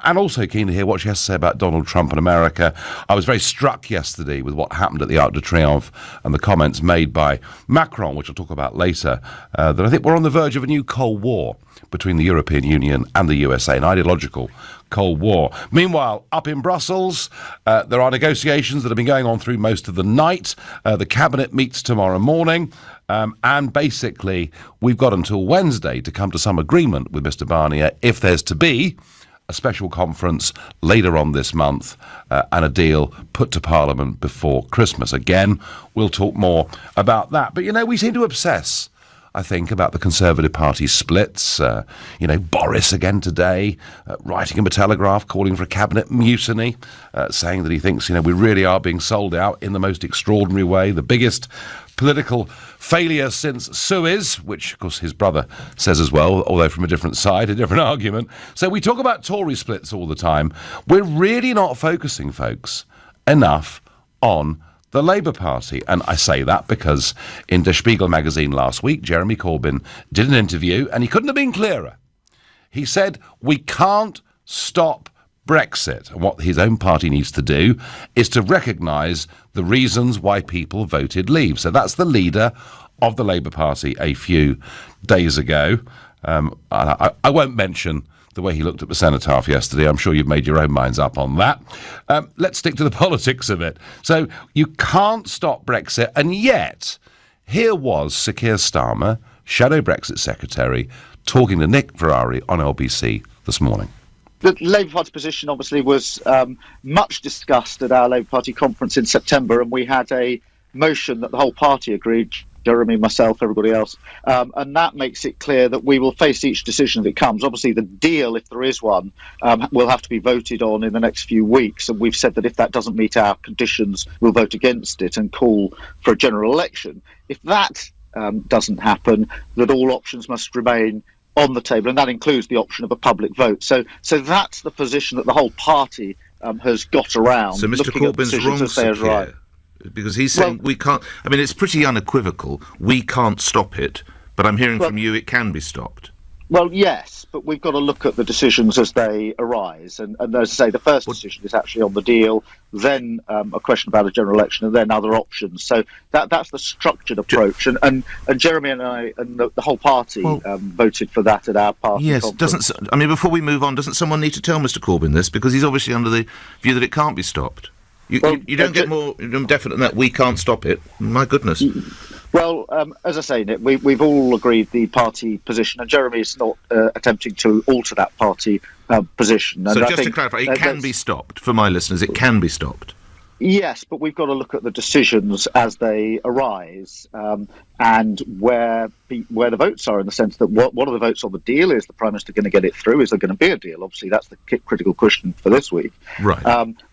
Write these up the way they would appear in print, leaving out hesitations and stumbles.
and also keen to hear what she has to say about Donald Trump and America. I was very struck yesterday with what happened at the Arc de Triomphe and the comments made by Macron, which I'll talk about later, that I think we're on the verge of a new Cold War between the European Union and the USA, an ideological Cold War. Meanwhile, up in Brussels, there are negotiations that have been going on through most of the night. The Cabinet meets tomorrow morning, and basically we've got until Wednesday to come to some agreement with Mr Barnier if there's to be a special conference later on this month and a deal put to Parliament before Christmas. Again, we'll talk more about that. But, you know, we seem to obsess, I think, about the Conservative Party splits. Boris again today, writing him a telegraph, calling for a cabinet mutiny, saying that he thinks, we really are being sold out in the most extraordinary way. The biggest political failure since Suez, which, of course, his brother says as well, although from a different side, a different argument. So we talk about Tory splits all the time. We're really not focusing, folks, enough on the Labour Party. And I say that because in Der Spiegel magazine last week, Jeremy Corbyn did an interview, and he couldn't have been clearer. He said, we can't stop Brexit. And what his own party needs to do is to recognise the reasons why people voted leave. So that's the leader of the Labour Party a few days ago. I won't mention the way he looked at the cenotaph yesterday. I'm sure you've made your own minds up on that. Let's stick to the politics of it. So you can't stop Brexit, and yet here was Sir Keir Starmer, Shadow Brexit Secretary, talking to Nick Ferrari on LBC this morning. The Labour Party position obviously was much discussed at our Labour Party conference in September, and we had a motion that the whole party agreed, Jeremy, myself, everybody else, and that makes it clear that we will face each decision that comes. Obviously, the deal, if there is one, will have to be voted on in the next few weeks, and we've said that if that doesn't meet our conditions, we'll vote against it and call for a general election. If that doesn't happen, that all options must remain on the table, and that includes the option of a public vote. So that's the position that the whole party has got around. So Mr Corbyn's wrong, Sir Keir, because he's saying we can't. I mean, it's pretty unequivocal. We can't stop it, but I'm hearing from you it can be stopped. Well, yes, but we've got to look at the decisions as they arise. And as I say, the first decision is actually on the deal, then a question about a general election, and then other options. So that's the structured approach. And Jeremy and I and the whole party voted for that at our party conference. Before we move on, doesn't someone need to tell Mr Corbyn this? Because he's obviously under the view that it can't be stopped. You don't get more definite than that. We can't stop it. My goodness. Well, as I say, Nick, we've all agreed the party position, and Jeremy is not attempting to alter that party position. And so just to clarify, it can be stopped. For my listeners, it can be stopped. Yes, but we've got to look at the decisions as they arise and where the votes are, in the sense that what are the votes on the deal? Is the Prime Minister going to get it through? Is there going to be a deal? Obviously, that's the critical question for this week. Right.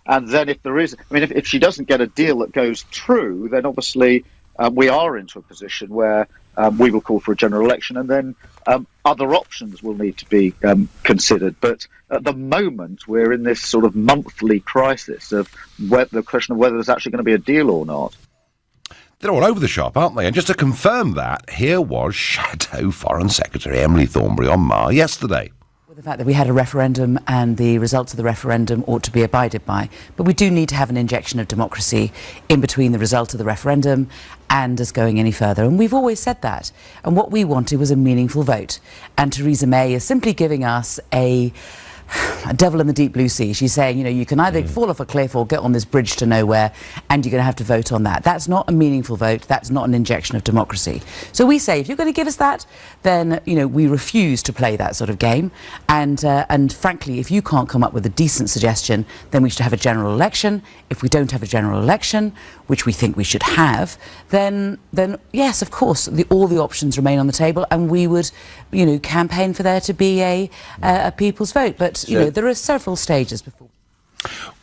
And then if there is, if she doesn't get a deal that goes through, then obviously we are into a position where we will call for a general election, and then other options will need to be considered. But at the moment, we're in this sort of monthly crisis of the question of whether there's actually going to be a deal or not. They're all over the shop, aren't they? And just to confirm that, here was Shadow Foreign Secretary Emily Thornberry on Mar yesterday. The fact that we had a referendum and the results of the referendum ought to be abided by. But we do need to have an injection of democracy in between the result of the referendum and us going any further. And we've always said that. And what we wanted was a meaningful vote. And Theresa May is simply giving us a devil in the deep blue sea. She's saying, you can either fall off a cliff or get on this bridge to nowhere, and you're going to have to vote on that. That's not a meaningful vote. That's not an injection of democracy. So we say, if you're going to give us that, then, we refuse to play that sort of game. And frankly, if you can't come up with a decent suggestion, then we should have a general election. If we don't have a general election, which we think we should have, then yes, of course, all the options remain on the table, and we would, campaign for there to be a people's vote. But there are several stages before.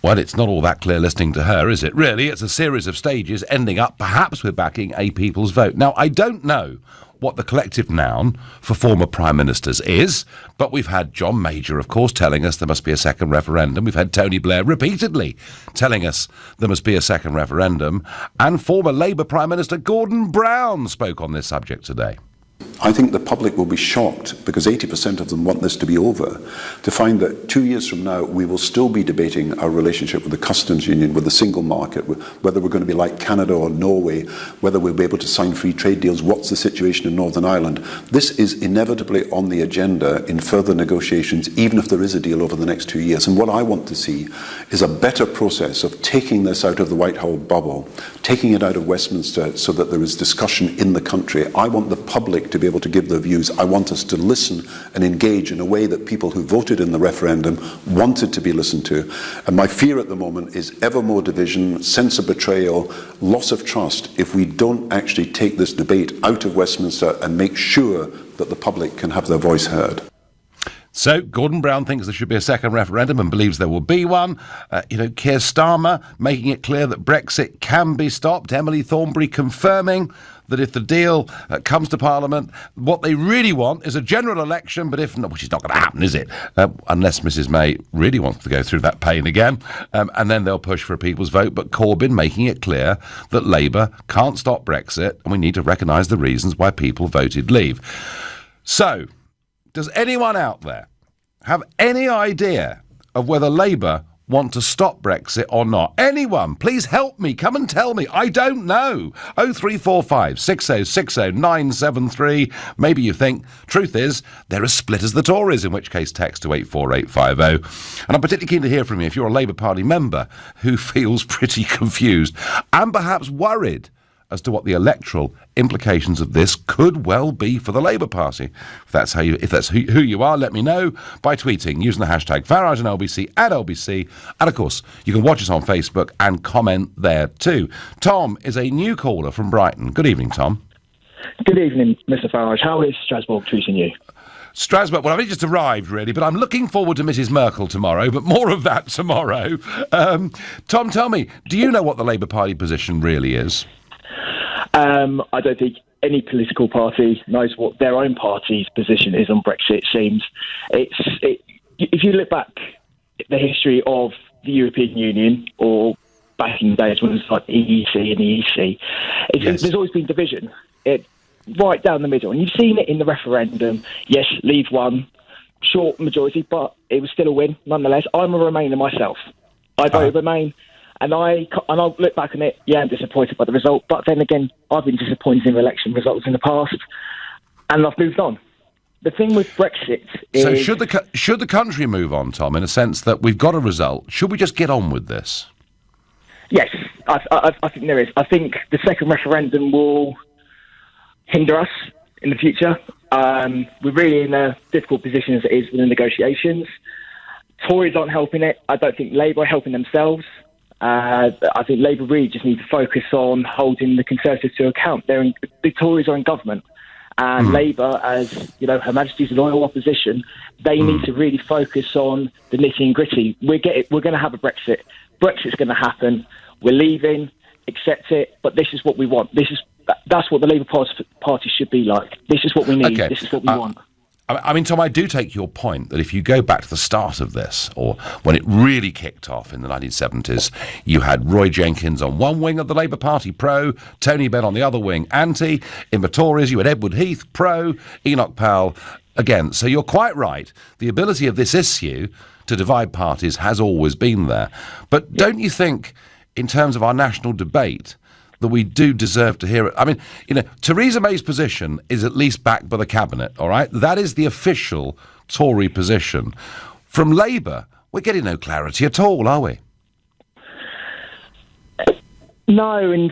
Well, it's not all that clear listening to her, is it? Really, it's a series of stages ending up perhaps with backing a people's vote. Now, I don't know what the collective noun for former prime ministers is, but we've had John Major, of course, telling us there must be a second referendum. We've had Tony Blair repeatedly telling us there must be a second referendum, and former Labour Prime Minister Gordon Brown spoke on this subject today. I think the public will be shocked, because 80% of them want this to be over, to find that 2 years from now we will still be debating our relationship with the customs union, with the single market, whether we're going to be like Canada or Norway, whether we'll be able to sign free trade deals, what's the situation in Northern Ireland. This is inevitably on the agenda in further negotiations, even if there is a deal over the next 2 years. And what I want to see is a better process of taking this out of the Whitehall bubble, taking it out of Westminster so that there is discussion in the country. I want the public to be able to give their views. I want us to listen and engage in a way that people who voted in the referendum wanted to be listened to. And my fear at the moment is ever more division, sense of betrayal, loss of trust if we don't actually take this debate out of Westminster and make sure that the public can have their voice heard. So, Gordon Brown thinks there should be a second referendum and believes there will be one. Keir Starmer making it clear that Brexit can be stopped. Emily Thornberry confirming that if the deal comes to Parliament, what they really want is a general election, but if not, which is not going to happen, is it? Unless Mrs May really wants to go through that pain again, and then they'll push for a people's vote. But Corbyn making it clear that Labour can't stop Brexit, and we need to recognise the reasons why people voted leave. So, does anyone out there have any idea of whether Labour want to stop Brexit or not? Anyone, please help me. Come and tell me. I don't know. 0345 6060 973. Maybe you think, truth is, they're as split as the Tories, in which case text to 84850. And I'm particularly keen to hear from you if you're a Labour Party member who feels pretty confused and perhaps worried as to what the electoral implications of this could well be for the Labour Party. If that's who you are, let me know by tweeting using the hashtag Farage and LBC at LBC. And of course, you can watch us on Facebook and comment there too. Tom is a new caller from Brighton. Good evening, Tom. Good evening, Mr. Farage. How is Strasbourg treating you? Strasbourg, well, I've only just arrived, really, but I'm looking forward to Mrs Merkel tomorrow, but more of that tomorrow. Tom, tell me, do you know what the Labour Party position really is? I don't think any political party knows what their own party's position is on Brexit, it seems. If you look back at the history of the European Union, or back in the days when it was like EEC and EEC, Yes. There's always been division, right down the middle. And you've seen it in the referendum. Yes, Leave won, short majority, but it was still a win nonetheless. I'm a Remainer myself. I voted Remain. And I'll look back on it, I'm disappointed by the result, but then again, I've been disappointed in election results in the past, and I've moved on. The thing with Brexit is... So should the country move on, Tom, in a sense that we've got a result? Should we just get on with this? Yes, I think there is. I think the second referendum will hinder us in the future. We're really in a difficult position as it is with the negotiations. Tories aren't helping it. I don't think Labour are helping themselves. I think Labour really just need to focus on holding the Conservatives to account. The Tories are in government, and Labour, as Her Majesty's loyal opposition, they need to really focus on the nitty and gritty. We're going to have a Brexit. Brexit's going to happen. We're leaving. Accept it. But this is what we want. That's what the Labour Party should be like. This is what we need. Okay. This is what we want. I mean, Tom, I do take your point that if you go back to the start of this, or when it really kicked off in the 1970s, you had Roy Jenkins on one wing of the Labour Party, pro, Tony Benn on the other wing, anti. In the Tories, you had Edward Heath, pro, Enoch Powell, again. So you're quite right. The ability of this issue to divide parties has always been there. But don't you think, in terms of our national debate, that we do deserve to hear it? I mean, Theresa May's position is at least backed by the Cabinet, all right? That is the official Tory position. From Labour, we're getting no clarity at all, are we? No, and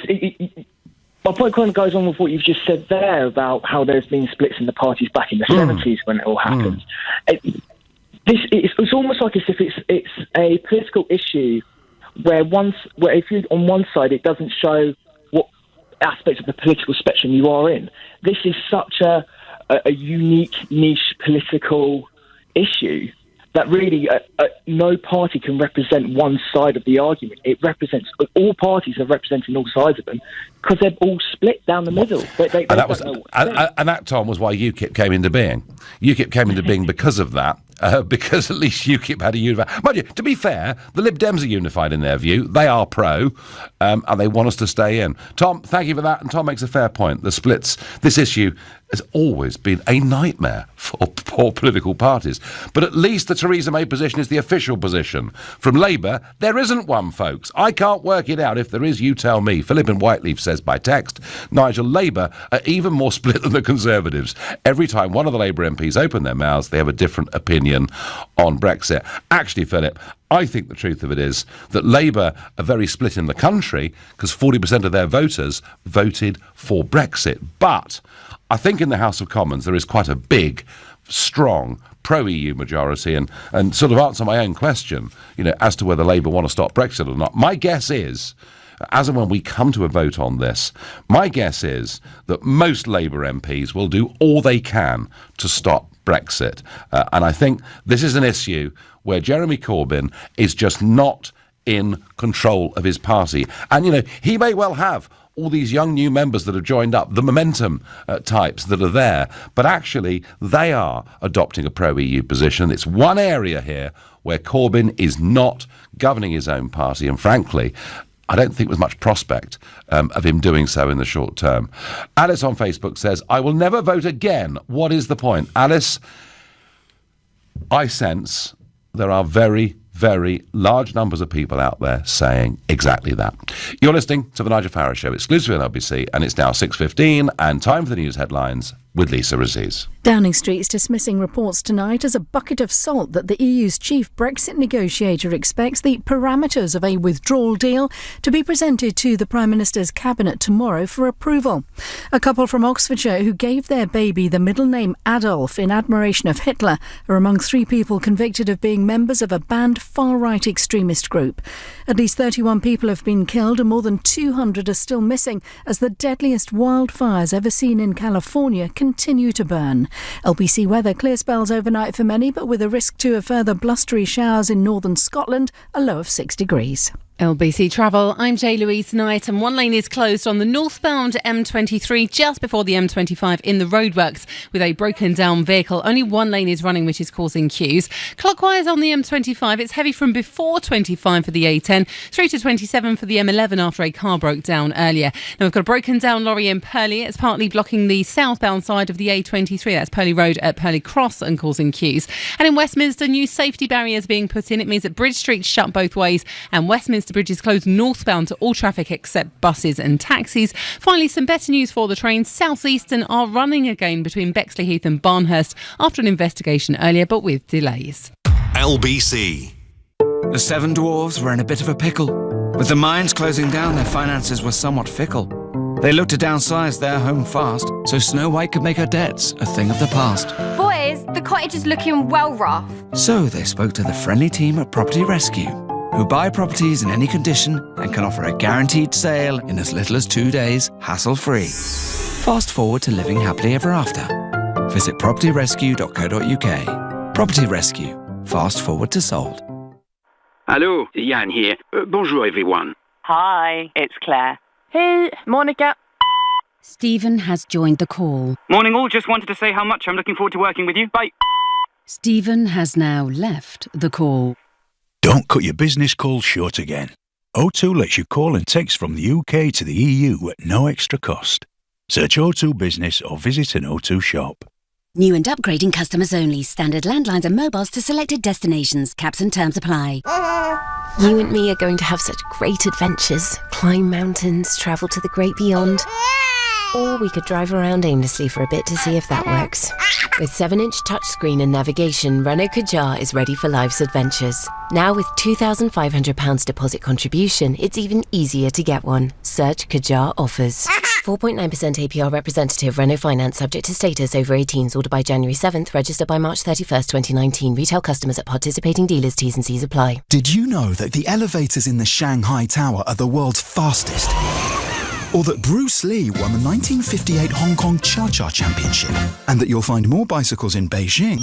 my point kind of goes on with what you've just said there about how there's been splits in the parties back in the 70s when it all happened. It's almost like as if it's a political issue where if you're on one side, it doesn't show what aspects of the political spectrum you are in. This is such a unique, niche political issue that really no party can represent one side of the argument. It represents, all parties are representing all sides of them because they're all split down the middle. And that, Tom, was why UKIP came into being. UKIP came into being because of that. Because at least UKIP had a unified... Mind you, to be fair, the Lib Dems are unified in their view. They are pro, and they want us to stay in. Tom, thank you for that. And Tom makes a fair point. The splits, this issue has always been a nightmare for poor political parties. But at least the Theresa May position is the official position. From Labour, there isn't one, folks. I can't work it out. If there is, you tell me. Philip in Whiteleaf says by text, Nigel, Labour are even more split than the Conservatives. Every time one of the Labour MPs open their mouths, they have a different opinion on Brexit. Actually, Philip, I think the truth of it is that Labour are very split in the country because 40% of their voters voted for Brexit. But I think in the House of Commons there is quite a big, strong pro-EU majority. And sort of answer my own question, as to whether Labour want to stop Brexit or not. My guess is, as and when we come to a vote on this, my guess is that most Labour MPs will do all they can to stop Brexit. And I think this is an issue where Jeremy Corbyn is just not in control of his party. And, he may well have all these young new members that have joined up, the momentum types that are there, but actually they are adopting a pro-EU position. It's one area here where Corbyn is not governing his own party, and frankly, I don't think there's much prospect of him doing so in the short term. Alice on Facebook says, I will never vote again. What is the point? Alice, I sense there are very, very large numbers of people out there saying exactly that. You're listening to The Nigel Farage Show, exclusively on LBC, and it's now 6:15, and time for the news headlines with Lisa Aziz. Downing Street's dismissing reports tonight as a bucket of salt that the EU's chief Brexit negotiator expects the parameters of a withdrawal deal to be presented to the Prime Minister's cabinet tomorrow for approval. A couple from Oxfordshire who gave their baby the middle name Adolf in admiration of Hitler are among 3 people convicted of being members of a banned far-right extremist group. At least 31 people have been killed and more than 200 are still missing as the deadliest wildfires ever seen in California continue to burn. LBC weather, clear spells overnight for many, but with a risk to a further blustery showers in northern Scotland, a low of 6 degrees. LBC Travel, I'm Louise Knight, and one lane is closed on the northbound M23 just before the M25 in the roadworks with a broken down vehicle. Only one lane is running, which is causing queues. Clockwise on the M25, it's heavy from before 25 for the A10 through to 27 for the M11 after a car broke down earlier. Now we've got a broken down lorry in Purley. It's partly blocking the southbound side of the A23. That's Purley Road at Purley Cross and causing queues. And in Westminster, new safety barriers being put in. It means that Bridge Street's shut both ways and Westminster Bridge is closed northbound to all traffic except buses and taxis. Finally, some better news for the trains. South Eastern are running again between Bexley Heath and Barnhurst after an investigation earlier, but with delays. LBC. The 7 dwarves were in a bit of a pickle. With the mines closing down, their finances were somewhat fickle. They looked to downsize their home fast, so Snow White could make her debts a thing of the past. Boys, the cottage is looking well rough. So they spoke to the friendly team at Property Rescue, who buy properties in any condition and can offer a guaranteed sale in as little as 2 days, hassle-free. Fast forward to living happily ever after. Visit propertyrescue.co.uk. Property Rescue. Fast forward to sold. Hello, Jan here. Bonjour, everyone. Hi, it's Claire. Hey, Monica. Stephen has joined the call. Morning all, just wanted to say how much I'm looking forward to working with you. Bye. Stephen has now left the call. Don't cut your business calls short again. O2 lets you call and text from the UK to the EU at no extra cost. Search O2 Business or visit an O2 shop. New and upgrading customers only. Standard landlines and mobiles to selected destinations. Caps and terms apply. You and me are going to have such great adventures. Climb mountains, travel to the great beyond. Or we could drive around aimlessly for a bit to see if that works. With 7-inch touchscreen and navigation, Renault Kadjar is ready for life's adventures. Now with £2,500 deposit contribution, it's even easier to get one. Search Kadjar offers. 4.9% APR representative Renault Finance subject to status over 18s. Order by January 7th. Register by March 31st, 2019. Retail customers at participating dealers. T's and C's apply. Did you know that the elevators in the Shanghai Tower are the world's fastest? Or that Bruce Lee won the 1958 Hong Kong Cha-Cha Championship? And that you'll find more bicycles in Beijing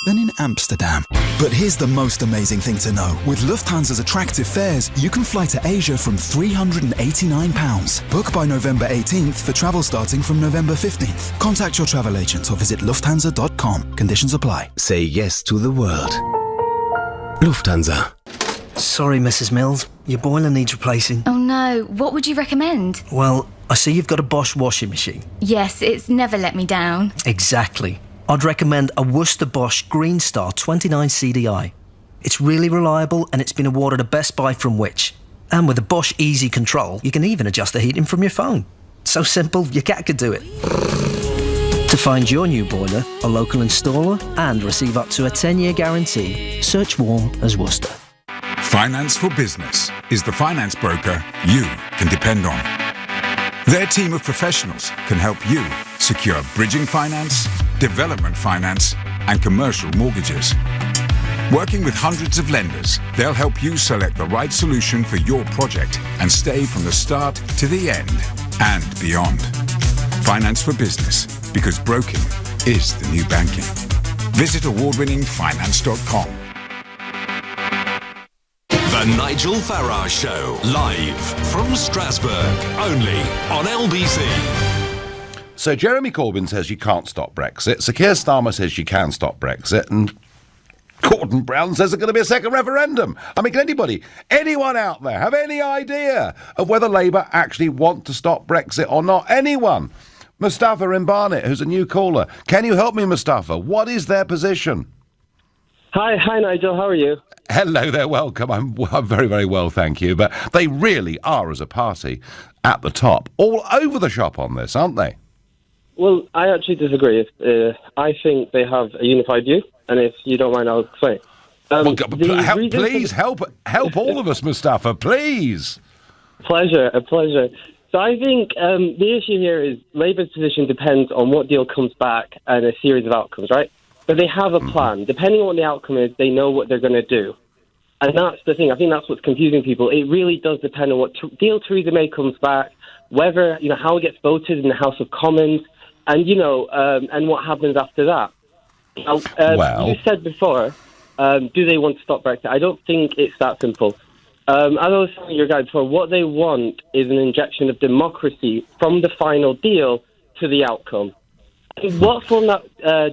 than in Amsterdam. But here's the most amazing thing to know. With Lufthansa's attractive fares, you can fly to Asia from £389. Book by November 18th for travel starting from November 15th. Contact your travel agent or visit lufthansa.com. Conditions apply. Say yes to the world. Lufthansa. Sorry, Mrs. Mills. Your boiler needs replacing. Oh no, what would you recommend? Well, I see you've got a Bosch washing machine. Yes, it's never let me down. Exactly. I'd recommend a Worcester Bosch Green Star 29 CDI. It's really reliable and it's been awarded a Best Buy from Which. And with a Bosch Easy Control, you can even adjust the heating from your phone. So simple, your cat could do it. To find your new boiler, a local installer, and receive up to a 10-year guarantee, search Warm as Worcester. Finance for Business is the finance broker you can depend on. Their team of professionals can help you secure bridging finance, development finance, and commercial mortgages. Working with hundreds of lenders, they'll help you select the right solution for your project and stay from the start to the end and beyond. Finance for Business, because broking is the new banking. Visit awardwinningfinance.com. The Nigel Farage Show, live from Strasbourg, only on LBC. So Jeremy Corbyn says you can't stop Brexit. Sir Keir Starmer says you can stop Brexit. And Gordon Brown says there's going to be a second referendum. I mean, can anyone out there have any idea of whether Labour actually want to stop Brexit or not? Anyone? Mustafa in Barnet, who's a new caller. Can you help me, Mustafa? What is their position? Hi, Nigel. How are you? Hello there, welcome. I'm very, very well, thank you. But they really are, as a party, at the top, all over the shop on this, aren't they? Well, I actually disagree. I think they have a unified view, and if you don't mind, I'll explain. Please help all of us, Mustafa, please. A pleasure. So I think the issue here is Labour's position depends on what deal comes back and a series of outcomes, right? But they have a plan. Depending on what the outcome is, they know what they're going to do. And that's the thing. I think that's what's confusing people. It really does depend on what deal Theresa May comes back, whether, how it gets voted in the House of Commons, and, and what happens after that. Now, you said before, do they want to stop Brexit? I don't think it's that simple. As I was telling your guy before, what they want is an injection of democracy from the final deal to the outcome. What form that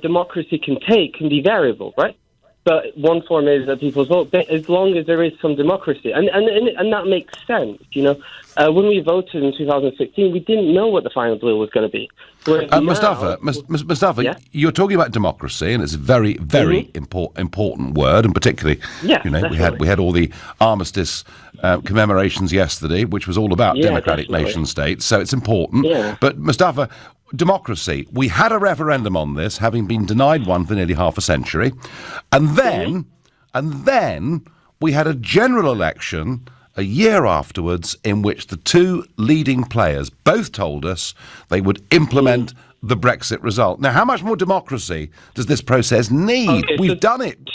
democracy can take can be variable, right? But one form is that people vote, but as long as there is some democracy. And that makes sense, When we voted in 2016, we didn't know what the final deal was going to be. Mustafa, yeah? You're talking about democracy, and it's a very, very important word, and particularly, we had all the armistice commemorations yesterday, which was all about democratic nation states, so it's important. Yeah. But Mustafa, democracy, we had a referendum on this, having been denied one for nearly half a century, and then we had a general election a year afterwards in which the two leading players both told us they would implement the Brexit result. Now, how much more democracy does this process need? Okay, We've done it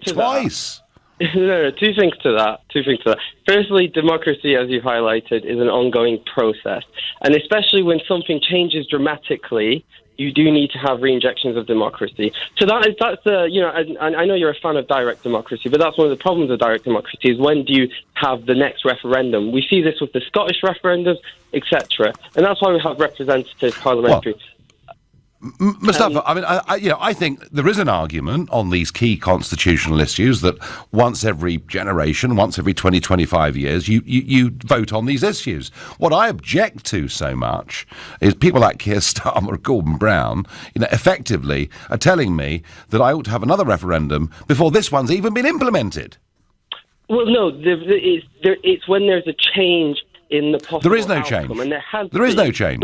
twice. No, two things to that. Firstly, democracy, as you highlighted, is an ongoing process. And especially when something changes dramatically, you do need to have reinjections of democracy. So I know you're a fan of direct democracy, but that's one of the problems of direct democracy is when do you have the next referendum? We see this with the Scottish referendums, etc. And that's why we have representative parliamentary. Mustafa, I think there is an argument on these key constitutional issues that once every generation, once every 20, 25 years, you vote on these issues. What I object to so much is people like Keir Starmer or Gordon Brown, effectively are telling me that I ought to have another referendum before this one's even been implemented. Well, no, it's when there's a change in the possible There is no outcome, change. And There is no change.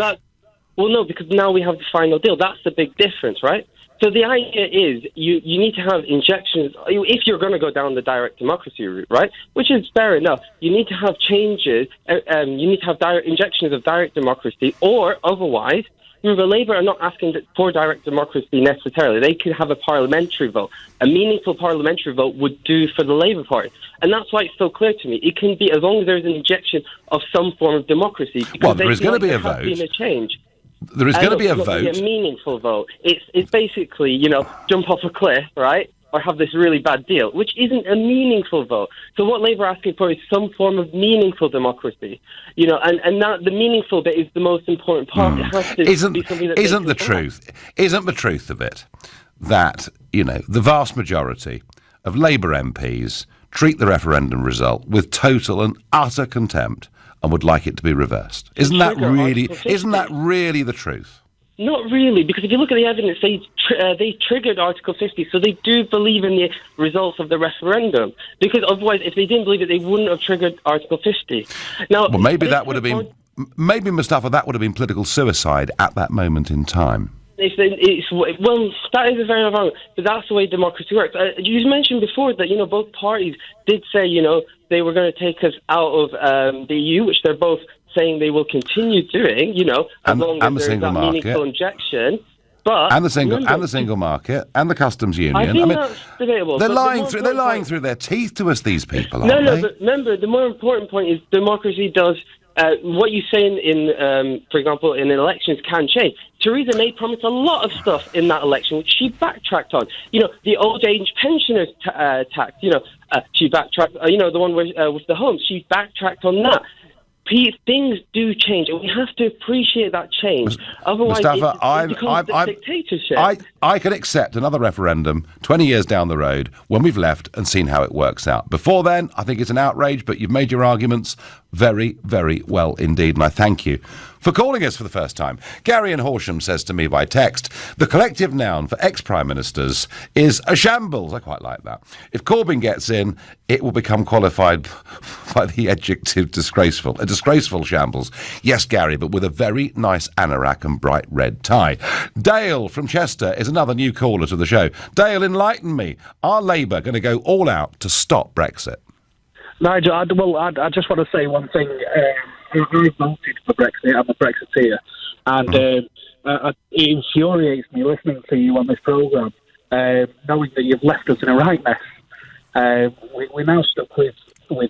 Well, no, because now we have the final deal. That's the big difference, right? So the idea is you need to have injections, if you're going to go down the direct democracy route, right? Which is fair enough. You need to have changes, you need to have injections of direct democracy, or otherwise, remember, Labour are not asking for direct democracy necessarily. They could have a parliamentary vote. A meaningful parliamentary vote would do for the Labour Party. And that's why it's so clear to me. It can be, as long as there's an injection of some form of democracy. Well, there is going to be a vote. Been a change. There is going to be a vote. A meaningful vote. It's basically, jump off a cliff, right? Or have this really bad deal, which isn't a meaningful vote. So what Labour are asking for is some form of meaningful democracy. And that the meaningful bit is the most important part. It has to be something that isn't the truth of it that, the vast majority of Labour MPs treat the referendum result with total and utter contempt. and would like it to be reversed. Isn't that really the truth? Not really, because if you look at the evidence, they triggered Article 50, so they do believe in the results of the referendum. Because otherwise, if they didn't believe it, they wouldn't have triggered Article 50. Now, well, maybe that would have been, Mustafa, that would have been political suicide at that moment in time. Well, that is a very wrong, but that's the way democracy works. You mentioned before that, both parties did say, they were going to take us out of the EU, which they're both saying they will continue doing, as long as there's that meaningful injection. But and the single market and the customs union. I think that's debatable. They're lying through their teeth to us. These people, aren't they? But remember, the more important point is democracy does. What you say in, for example, in elections can change. Theresa May promised a lot of stuff in that election, which she backtracked on. The old age pensioners tax. She backtracked. The one with the homes. She backtracked on that. Things do change, and we have to appreciate that change. Otherwise, Mustafa, it becomes a dictatorship. I can accept another referendum 20 years down the road when we've left and seen how it works out. Before then, I think it's an outrage, but you've made your arguments very, very well indeed, and I thank you for calling us for the first time. Gary in Horsham says to me by text, the collective noun for ex-prime ministers is a shambles. I quite like that. If Corbyn gets in, it will become qualified by the adjective disgraceful. A disgraceful shambles. Yes, Gary, but with a very nice anorak and bright red tie. Dale from Chester is another new caller to the show. Dale, enlighten me. Are Labour going to go all out to stop Brexit? Nigel, I just want to say one thing. I voted for Brexit. I'm a Brexiteer. And it infuriates me listening to you on this programme, knowing that you've left us in a right mess. We're now stuck with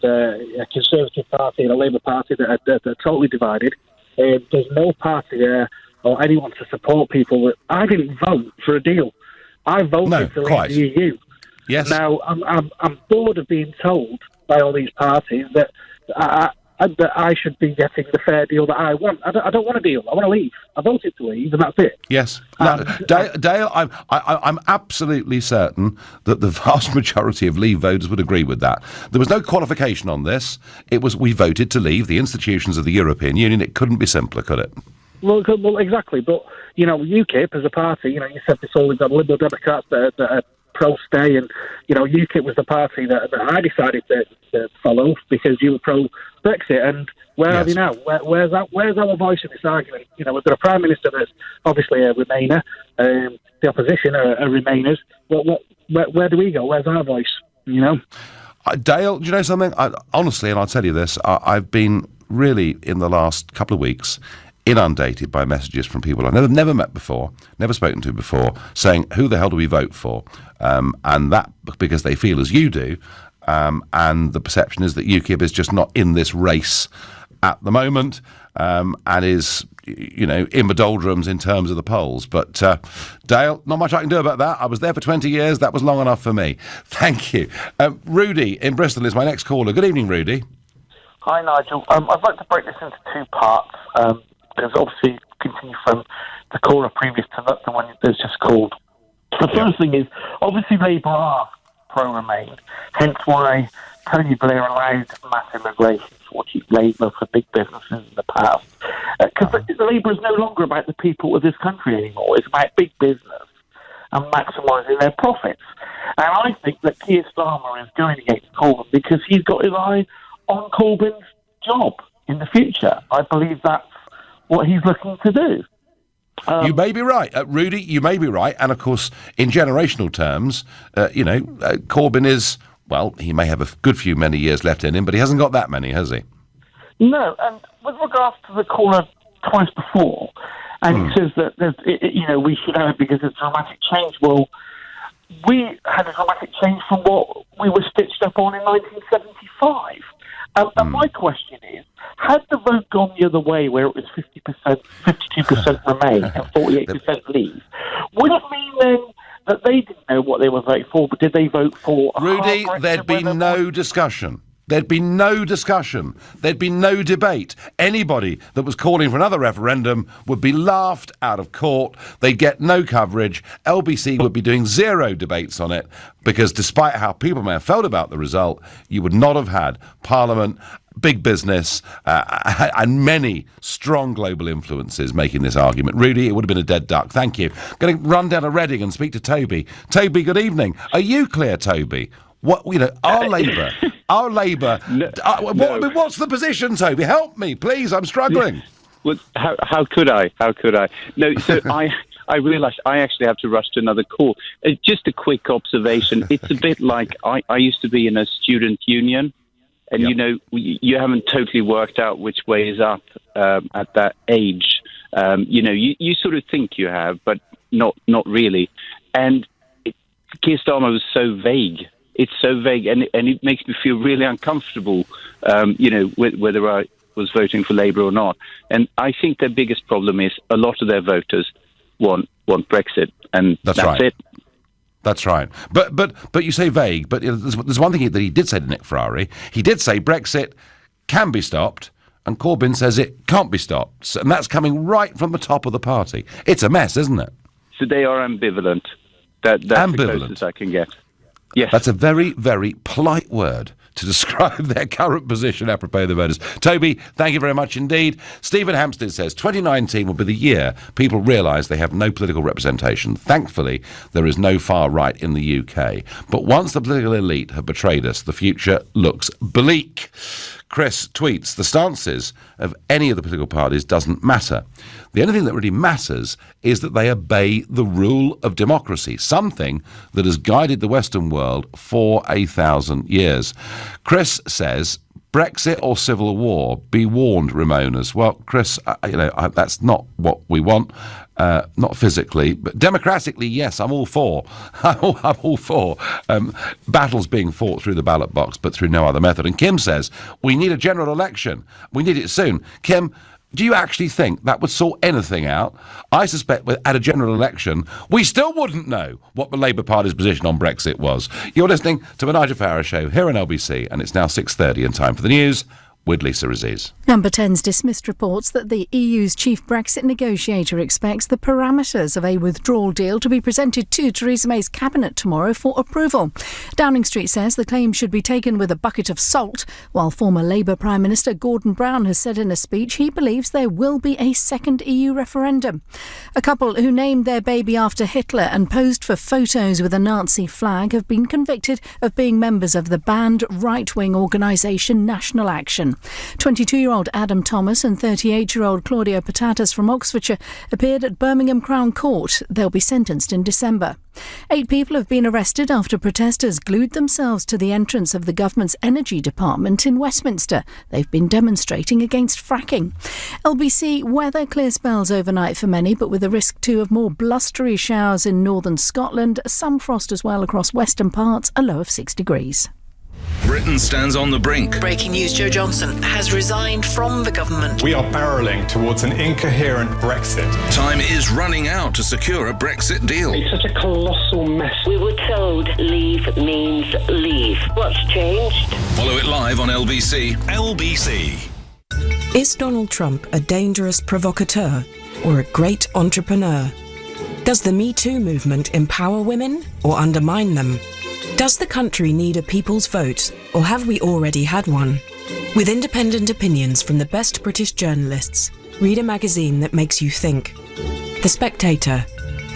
a Conservative Party and a Labour Party that are totally divided. There's no party there or anyone to support people. I didn't vote for a deal. I voted to leave the EU. Yes. Now, I'm bored of being told by all these parties that I should be getting the fair deal that I want. I don't want a deal. I want to leave. I voted to leave, and that's it. Yes. Dale, I'm absolutely certain that the vast majority of Leave voters would agree with that. There was no qualification on this. It was we voted to leave the institutions of the European Union. It couldn't be simpler, could it? Well, exactly. But, UKIP as a party, you said before, we've got Liberal Democrats that are pro-stay, and, UKIP was the party that I decided to follow because you were pro-Brexit, and where are they now? Where's our voice in this argument? We've got a Prime Minister that's obviously a Remainer, the opposition are Remainers. Where do we go? Where's our voice, Dale, do you know something? Honestly, and I'll tell you this, I've been really, in the last couple of weeks, inundated by messages from people I've never met before, never spoken to before, saying, who the hell do we vote for? And that because they feel as you do, and the perception is that UKIP is just not in this race at the moment, and is, in the doldrums in terms of the polls. But, Dale, not much I can do about that. I was there for 20 years. That was long enough for me. Thank you. Rudy in Bristol is my next caller. Good evening, Rudy. Hi, Nigel. I'd like to break this into two parts. Because obviously, continue from the caller previous to the one that's just called. The first thing is, obviously, Labour are pro-Remain, hence why Tony Blair allowed mass immigration for cheap labour for big businesses in the past. Because Labour is no longer about the people of this country anymore. It's about big business and maximising their profits. And I think that Keir Starmer is going against Corbyn because he's got his eye on Corbyn's job in the future. I believe that's what he's looking to do. You may be right, Rudy, you may be right. And, of course, in generational terms, Corbyn is, well, he may have a good few many years left in him, but he hasn't got that many, has he? No, and with regards to the caller twice before, and he says that, we should have it because it's a dramatic change. Well, we had a dramatic change from what we were stitched up on in 1975. And my question is, had the vote gone the other way, where it was 50%, 52% Remain and 48% Leave, would it mean then that they didn't know what they were voting for, but did they vote for... Rudy, there'd be no discussion. There'd be no discussion. There'd be no debate. Anybody that was calling for another referendum would be laughed out of court. They'd get no coverage. LBC would be doing zero debates on it because despite how people may have felt about the result, you would not have had Parliament, big business, and many strong global influences making this argument. Rudy, it would have been a dead duck. Thank you. Going to run down to Reading and speak to Toby. Toby, good evening. Are you clear, Toby? What, our Labour, what's the position, Toby? Help me, please. I'm struggling. Well, how could I? No, so I realised I actually have to rush to another call. Just a quick observation. It's a bit like I used to be in a student union, and you haven't totally worked out which way is up at that age. You sort of think you have, but not really. And Keir Starmer was so vague. It's so vague, and it makes me feel really uncomfortable, whether I was voting for Labour or not. And I think their biggest problem is a lot of their voters want Brexit, and that's right. it. That's right. But you say vague, but there's one thing that he did say to Nick Ferrari. He did say Brexit can be stopped, and Corbyn says it can't be stopped. And that's coming right from the top of the party. It's a mess, isn't it? So they are ambivalent. That's ambivalent. The closest I can get. Yes. That's a very, very polite word to describe their current position apropos of the voters. Toby, thank you very much indeed. Stephen Hampstead says 2019 will be the year people realise they have no political representation. Thankfully, there is no far right in the UK. But once the political elite have betrayed us, the future looks bleak. Chris tweets, the stances of any of the political parties doesn't matter. The only thing that really matters is that they obey the rule of democracy, something that has guided the Western world for 1,000 years. Chris says, Brexit or civil war? Be warned, Ramonas. Well, Chris, that's not what we want. Not physically, but democratically, yes, I'm all for. I'm all for battles being fought through the ballot box, but through no other method. And Kim says, we need a general election. We need it soon. Kim, do you actually think that would sort anything out? I suspect at a general election, we still wouldn't know what the Labour Party's position on Brexit was. You're listening to the Nigel Farage Show here on LBC, and it's now 6:30 and time for the news with Lisa Aziz. Number 10's dismissed reports that the EU's chief Brexit negotiator expects the parameters of a withdrawal deal to be presented to Theresa May's cabinet tomorrow for approval. Downing Street says the claim should be taken with a bucket of salt, while former Labour Prime Minister Gordon Brown has said in a speech he believes there will be a second EU referendum. A couple who named their baby after Hitler and posed for photos with a Nazi flag have been convicted of being members of the banned right-wing organisation National Action. 22-year-old Adam Thomas and 38-year-old Claudia Patatas from Oxfordshire appeared at Birmingham Crown Court. They'll be sentenced in December. 8 people have been arrested after protesters glued themselves to the entrance of the government's energy department in Westminster. They've been demonstrating against fracking. LBC weather, clear spells overnight for many, but with a risk too of more blustery showers in northern Scotland, some frost as well across western parts, a low of 6 degrees. Britain stands on the brink. Breaking news, Joe Johnson has resigned from the government. We are barrelling towards an incoherent Brexit. Time is running out to secure a Brexit deal. It's such a colossal mess. We were told leave means leave. What's changed? Follow it live on LBC. LBC. Is Donald Trump a dangerous provocateur or a great entrepreneur? Does the Me Too movement empower women or undermine them? Does the country need a people's vote, or have we already had one? With independent opinions from the best British journalists, read a magazine that makes you think. The Spectator.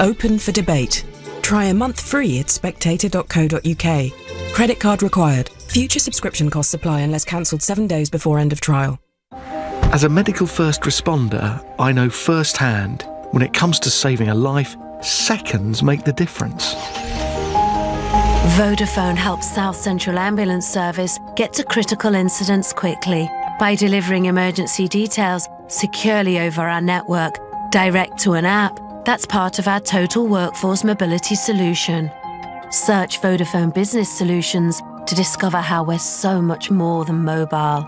Open for debate. Try a month free at spectator.co.uk. Credit card required. Future subscription costs apply unless cancelled 7 days before end of trial. As a medical first responder, I know firsthand, when it comes to saving a life, seconds make the difference. Vodafone helps South Central Ambulance Service get to critical incidents quickly by delivering emergency details securely over our network, direct to an app that's part of our total workforce mobility solution. Search Vodafone Business Solutions to discover how we're so much more than mobile.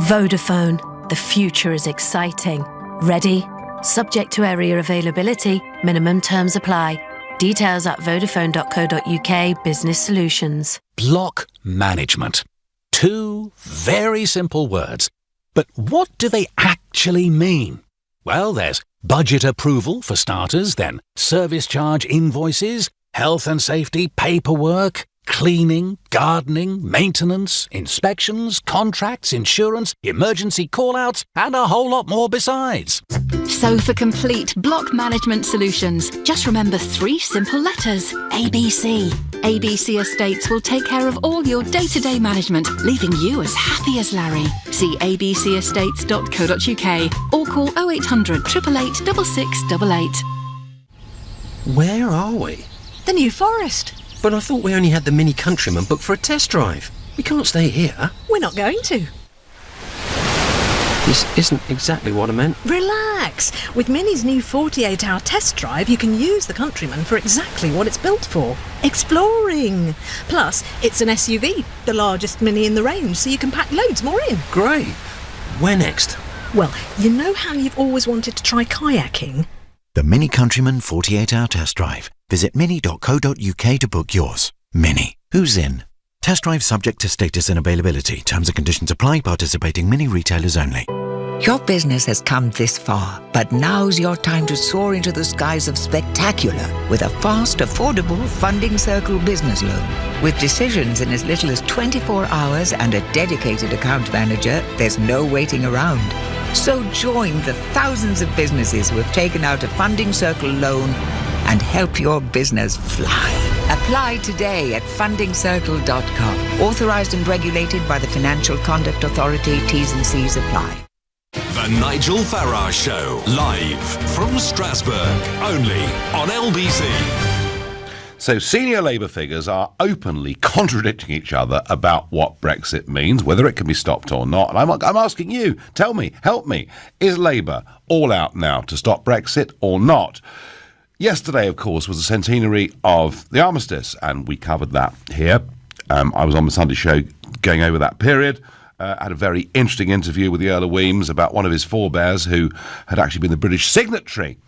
Vodafone, the future is exciting. Ready? Subject to area availability, minimum terms apply. Details at vodafone.co.uk Business Solutions. Block management. 2 very simple words. But what do they actually mean? Well, there's budget approval for starters, then service charge invoices, health and safety paperwork, cleaning, gardening, maintenance, inspections, contracts, insurance, emergency call-outs, and a whole lot more besides. So for complete block management solutions, just remember 3 simple letters: ABC. ABC Estates will take care of all your day-to-day management, leaving you as happy as Larry. See abcestates.co.uk or call 0800 888 6688. Where are we? The New Forest. But I thought we only had the Mini Countryman booked for a test drive. We can't stay here. We're not going to. This isn't exactly what I meant. Relax. With Mini's new 48-hour test drive, you can use the Countryman for exactly what it's built for. Exploring. Plus, it's an SUV, the largest Mini in the range, so you can pack loads more in. Great. Where next? Well, you know how you've always wanted to try kayaking? The Mini Countryman 48-hour test drive. Visit mini.co.uk to book yours. Mini. Who's in? Test drive subject to status and availability. Terms and conditions apply. Participating Mini retailers only. Your business has come this far, but now's your time to soar into the skies of spectacular with a fast, affordable Funding Circle business loan. With decisions in as little as 24 hours and a dedicated account manager, there's no waiting around. So join the thousands of businesses who have taken out a Funding Circle loan and help your business fly. Apply today at fundingcircle.com. Authorised and regulated by the Financial Conduct Authority. T's and C's apply. The Nigel Farage Show, live from Strasbourg, only on LBC. So senior Labour figures are openly contradicting each other about what Brexit means, whether it can be stopped or not. And I'm asking you, tell me, help me, is Labour all out now to stop Brexit or not? Yesterday, of course, was the centenary of the armistice, and we covered that here. I was on the Sunday show going over that period. Had a very interesting interview with the Earl of Weems about one of his forebears who had actually been the British signatory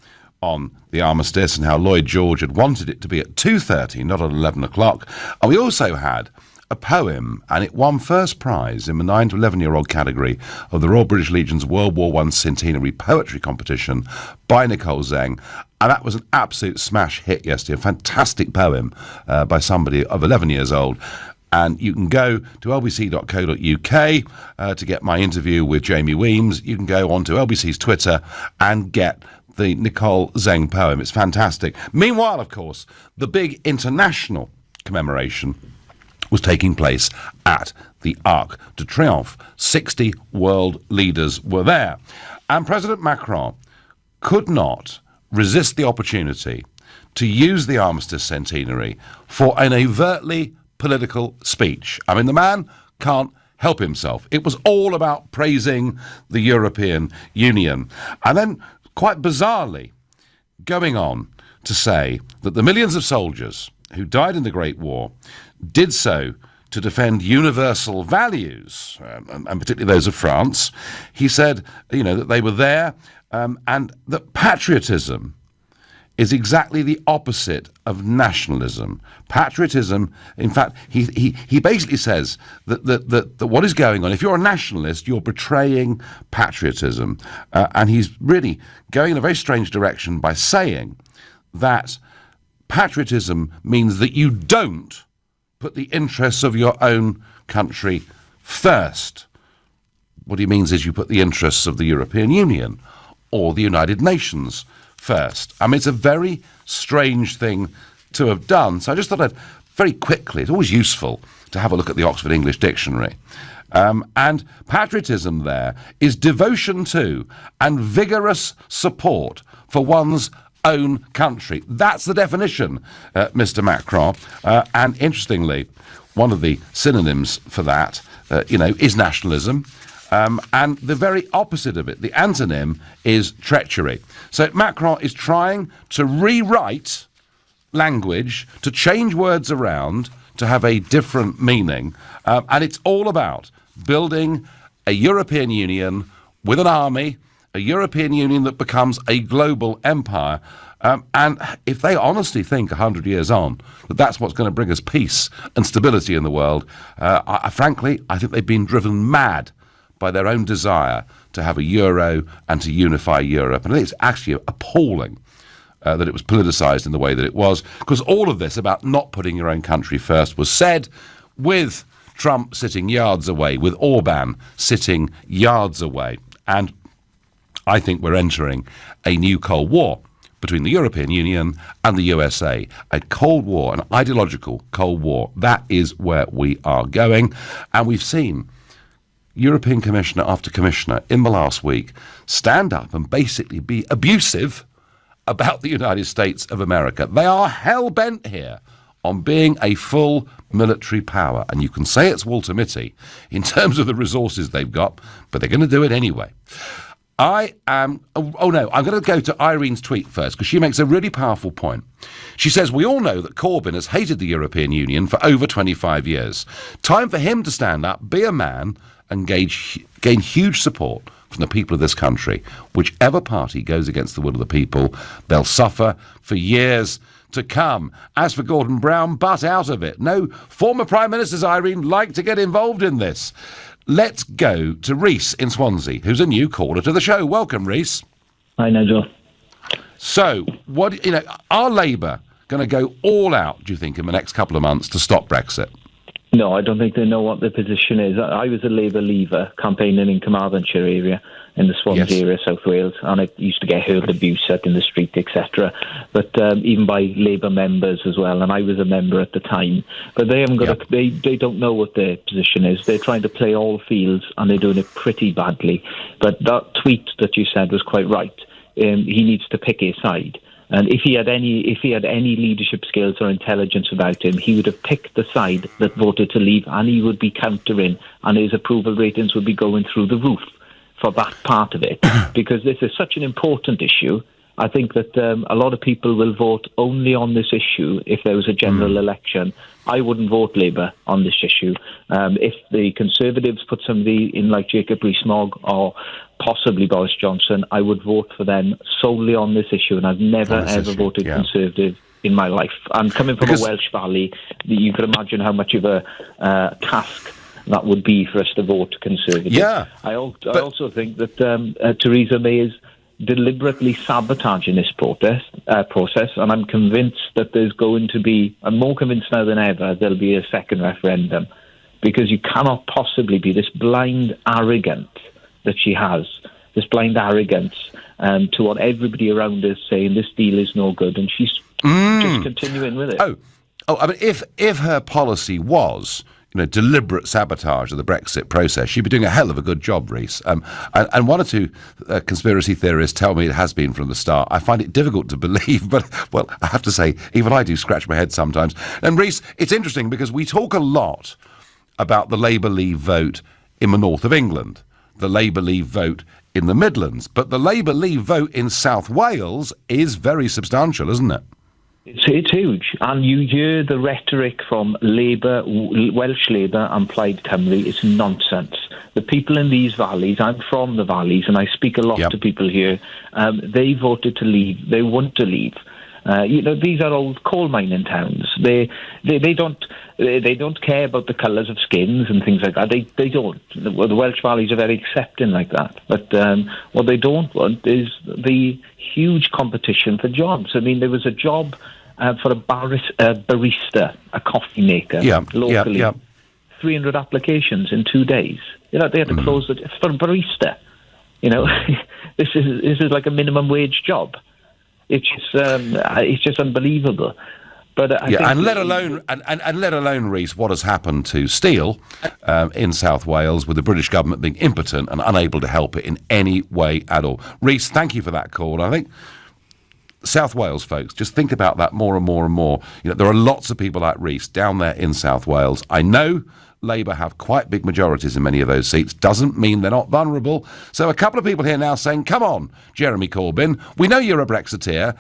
on the armistice and how Lloyd George had wanted it to be at 2:30, not at 11 o'clock. And we also had a poem, and it won first prize in the 9 to 11-year-old category of the Royal British Legion's World War I Centenary Poetry Competition by Nicole Zeng. And that was an absolute smash hit yesterday, a fantastic poem by somebody of 11 years old. And you can go to lbc.co.uk to get my interview with Jamie Weems. You can go on to LBC's Twitter and get the Nicole Zeng poem. It's fantastic. Meanwhile, of course, the big international commemoration was taking place at the Arc de Triomphe. 60 world leaders were there. And President Macron could not resist the opportunity to use the armistice centenary for an overtly political speech. I mean, the man can't help himself. It was all about praising the European Union. And then, quite bizarrely, going on to say that the millions of soldiers who died in the Great War did so to defend universal values, and particularly those of France. He said, that they were there, and that patriotism is exactly the opposite of nationalism. Patriotism, in fact, he basically says that what is going on, if you're a nationalist, you're betraying patriotism. And he's really going in a very strange direction by saying that patriotism means that you don't put the interests of your own country first. What he means is you put the interests of the European Union or the United Nations first. I mean, it's a very strange thing to have done. So I just thought I'd very quickly, it's always useful to have a look at the Oxford English Dictionary. And patriotism there is devotion to and vigorous support for one's own country. That's the definition, Mr. Macron. And interestingly, one of the synonyms for that, is nationalism. And the very opposite of it, the antonym, is treachery. So Macron is trying to rewrite language, to change words around, to have a different meaning. And it's all about building a European Union with an army, a European Union that becomes a global empire. And if they honestly think 100 years on that that's what's going to bring us peace and stability in the world, frankly, I think they've been driven mad by their own desire to have a euro and to unify Europe. And I think it's actually appalling that it was politicised in the way that it was, because all of this about not putting your own country first was said with Trump sitting yards away, with Orban sitting yards away. And I think we're entering a new Cold War between the European Union and the USA. A Cold War, an ideological Cold War. That is where we are going. And we've seen European Commissioner after Commissioner in the last week stand up and basically be abusive about the United States of America. They are hell-bent here on being a full military power. And you can say it's Walter Mitty in terms of the resources they've got, but they're going to do it anyway. I'm going to go to Irene's tweet first, because she makes a really powerful point. She says, we all know that Corbyn has hated the European Union for over 25 years. Time for him to stand up, be a man, and gain huge support from the people of this country. Whichever party goes against the will of the people, they'll suffer for years to come. As for Gordon Brown, butt out of it. No former Prime Ministers, Irene, like to get involved in this. Let's go to Rhys in Swansea, who's a new caller to the show. Welcome, Rhys. Hi, Nigel. So, are Labour going to go all out, do you think, in the next couple of months to stop Brexit? No, I don't think they know what their position is. I was a Labour leaver campaigning in Carmarthenshire area, in the Swansea area, South Wales, and I used to get hurled abuse out in the street, etc. But even by Labour members as well, and I was a member at the time. But they haven't got they don't know what their position is. They're trying to play all fields, and they're doing it pretty badly. But that tweet that you said was quite right. He needs to pick his side. And if he had any leadership skills or intelligence about him, he would have picked the side that voted to leave, and he would be countering, and his approval ratings would be going through the roof for that part of it, because this is such an important issue. I think that a lot of people will vote only on this issue if there was a general election. I wouldn't vote Labour on this issue. If the Conservatives put somebody in like Jacob Rees-Mogg or possibly Boris Johnson, I would vote for them solely on this issue, and I've never ever voted Conservative in my life. I'm coming from a Welsh valley. You can imagine how much of a task that would be for us to vote Conservative. Yeah. I also think that Theresa May is deliberately sabotaging this process, and I'm convinced that I'm more convinced now than ever, there'll be a second referendum, because you cannot possibly be this blind arrogance that she has, this blind arrogance to what everybody around is saying, this deal is no good, and she's just continuing with it. I mean, if her policy was deliberate sabotage of the Brexit process, she'd be doing a hell of a good job, Rhys. And one or two conspiracy theorists tell me it has been from the start. I find it difficult to believe, but, well, I have to say, even I do scratch my head sometimes. And Rhys, it's interesting because we talk a lot about the Labour Leave vote in the north of England, the Labour Leave vote in the Midlands, but the Labour Leave vote in South Wales is very substantial, isn't it? It's huge, and you hear the rhetoric from Labour, Welsh Labour and Plaid Cymru. It's nonsense. The people in these valleys, I'm from the valleys, and I speak a lot to people here, they voted to leave. They want to leave. These are old coal mining towns. They don't care about the colours of skins and things like that. They don't. The Welsh valleys are very accepting like that. But what they don't want is the huge competition for jobs. I mean, there was a job for a barista, a coffee maker, locally. 300 applications in 2 days. They had to close it for a barista. This is like a minimum wage job. It's just unbelievable. But I think let alone, Rhys, what has happened to steel in South Wales, with the British government being impotent and unable to help it in any way at all. Rhys, thank you for that call. I think South Wales folks, just think about that more and more and more. There are lots of people like Rhys down there in South Wales. I know Labour have quite big majorities in many of those seats. Doesn't mean they're not vulnerable. So a couple of people here now saying, come on, Jeremy Corbyn, we know you're a Brexiteer.